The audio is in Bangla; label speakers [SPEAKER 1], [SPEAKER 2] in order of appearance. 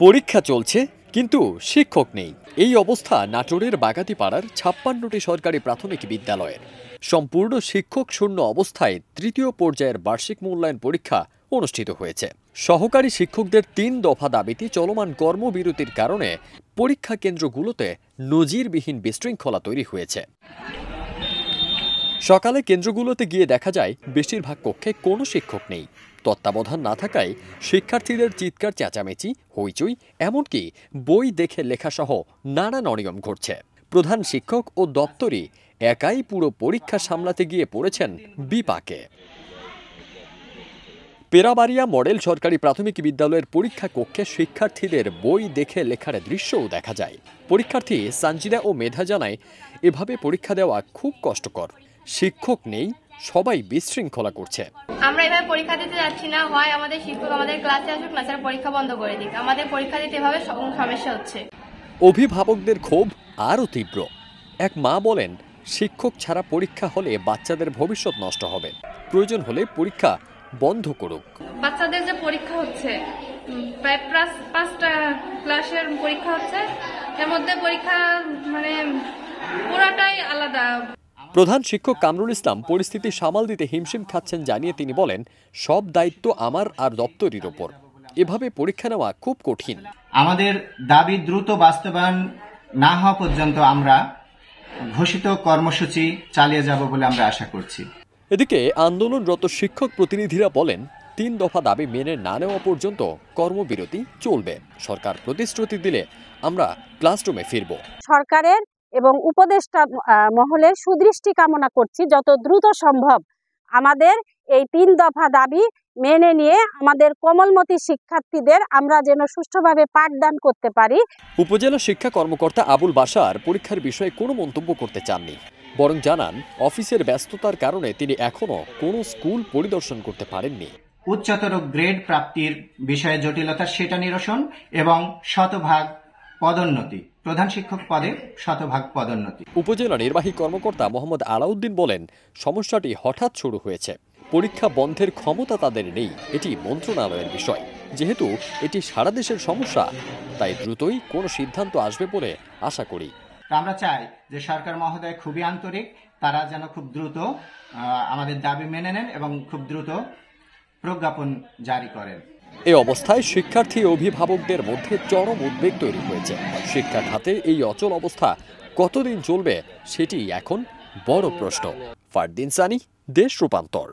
[SPEAKER 1] পরীক্ষা চলছে কিন্তু শিক্ষক নেই। এই অবস্থা নাটোরের বাগাতিপাড়ার ৫৬টি সরকারি প্রাথমিক বিদ্যালয়ের। সম্পূর্ণ শিক্ষক শূন্য অবস্থায় তৃতীয় পর্যায়ের বার্ষিক মূল্যায়ন পরীক্ষা অনুষ্ঠিত হয়েছে। সহকারী শিক্ষকদের ৩ দফা দাবিতে চলমান কর্মবিরতির কারণে পরীক্ষা কেন্দ্রগুলোতে নজিরবিহীন বিশৃঙ্খলা তৈরি হয়েছে। সকালে কেন্দ্রগুলোতে গিয়ে দেখা যায় বেশিরভাগ কক্ষে কোনো শিক্ষক নেই। তত্ত্বাবধান না থাকায় শিক্ষার্থীদের চিৎকার চেঁচামেচি, হইচই, এমনকি বই দেখে লেখাসহ নানান অনিয়ম ঘটছে। প্রধান শিক্ষক ও দপ্তরি একাই পুরো পরীক্ষা সামলাতে গিয়ে পড়েছেন বিপাকে। পেরাবাড়িয়া মডেল সরকারি প্রাথমিক বিদ্যালয়ের পরীক্ষা কক্ষে শিক্ষার্থীদের বই দেখে লেখার দৃশ্যও দেখা যায়। পরীক্ষার্থী সানজিদা ও মেধা জানায়, এভাবে পরীক্ষা দেওয়া খুব কষ্টকর। শিক্ষক নেই, সবাই বিশৃঙ্খলা করছে।
[SPEAKER 2] আমরা এভাবে পরীক্ষা দিতে যাচ্ছি না, হয় আমাদের শিক্ষক আমাদের ক্লাসে আসুক, না স্যার পরীক্ষা বন্ধ করে দিক। আমাদের পরীক্ষা দিতে এভাবে সমস্যা হচ্ছে।
[SPEAKER 1] অভিভাবকদের ক্ষোভ আরও তীব্র। এক মা বলেন, শিক্ষক ছাড়া পরীক্ষা হলে বাচ্চাদের ভবিষ্যৎ নষ্ট হবে। প্রয়োজন হলে পরীক্ষা বন্ধ করুক।
[SPEAKER 2] বাচ্চাদের যে পরীক্ষা হচ্ছে, প্রায় 5টা ক্লাসের পরীক্ষা হচ্ছে, এর মধ্যে পরীক্ষা পুরাটাই আলাদা।
[SPEAKER 1] প্রধান শিক্ষক কামরুল ইসলাম পরিস্থিতি সামাল দিতে হিমশিম খাচ্ছেন জানিয়ে তিনি বলেন, সব দায়িত্ব আমার আর দপ্তরির ওপর। এভাবে পরীক্ষা নেওয়া খুব কঠিন।
[SPEAKER 3] আমাদের দাবি দ্রুত বাস্তবায়ন না হওয়া পর্যন্ত আমরা ঘোষিত কর্মসূচি চালিয়ে যাব বলে আমরা আশা করছি।
[SPEAKER 1] এদিকে আন্দোলনরত শিক্ষক প্রতিনিধিরা বলেন, ৩ দফা দাবি মেনে না নেওয়া পর্যন্ত কর্মবিরতি চলবে। সরকার প্রতিশ্রুতি দিলে আমরা ক্লাসরুমে ফিরব।
[SPEAKER 4] সরকারের এবং উপদেষ্টা মহলের সুদৃষ্টি কামনা করছি, যত দ্রুত সম্ভব আমাদের এই ৩ দফা দাবি মেনে নিয়ে আমাদের কোমলমতি শিক্ষার্থীদের আমরা যেন সুষ্ঠুভাবে পাঠদান করতে পারি।
[SPEAKER 1] উপজেলা শিক্ষা কর্মকর্তা আবুল বাশার পরীক্ষার বিষয়ে কোনো মন্তব্য করতে চাননি, বরং জানান অফিসের ব্যস্ততার কারণে তিনি এখনো কোনো স্কুল পরিদর্শন করতে পারেননি।
[SPEAKER 3] উচ্চতর গ্রেড প্রাপ্তির বিষয়ে জটিলতা সেটা নিরসন এবং শতভাগ পদোন্নতি, প্রধান শিক্ষক পদে শতভাগ পদোন্নতি।
[SPEAKER 1] উপজেলা নির্বাহী কর্মকর্তা মোহাম্মদ আলাউদ্দিন বলেন, সমস্যাটি হঠাৎ শুরু হয়েছে। পরীক্ষা বন্ধের ক্ষমতা তাদের নেই, এটি মন্ত্রণালয়ের বিষয়। যেহেতু এটি সারা দেশের সমস্যা, তাই দ্রুতই কোনো সিদ্ধান্ত আসবে বলে আশা করি।
[SPEAKER 3] আমরা চাই যে সরকার মহোদয় খুবই আন্তরিক, তারা যেন খুব দ্রুত আমাদের দাবি মেনে নেন এবং খুব দ্রুত প্রজ্ঞাপন জারি করেন।
[SPEAKER 1] এই অবস্থায় শিক্ষার্থী ও অভিভাবকদের মধ্যে চরম উদ্বেগ তৈরি হয়েছে। শিক্ষা খাতে এই অচল অবস্থা কতদিন চলবে সেটি এখন বড় প্রশ্ন। ফারদিন সানি, দেশ রূপান্তর।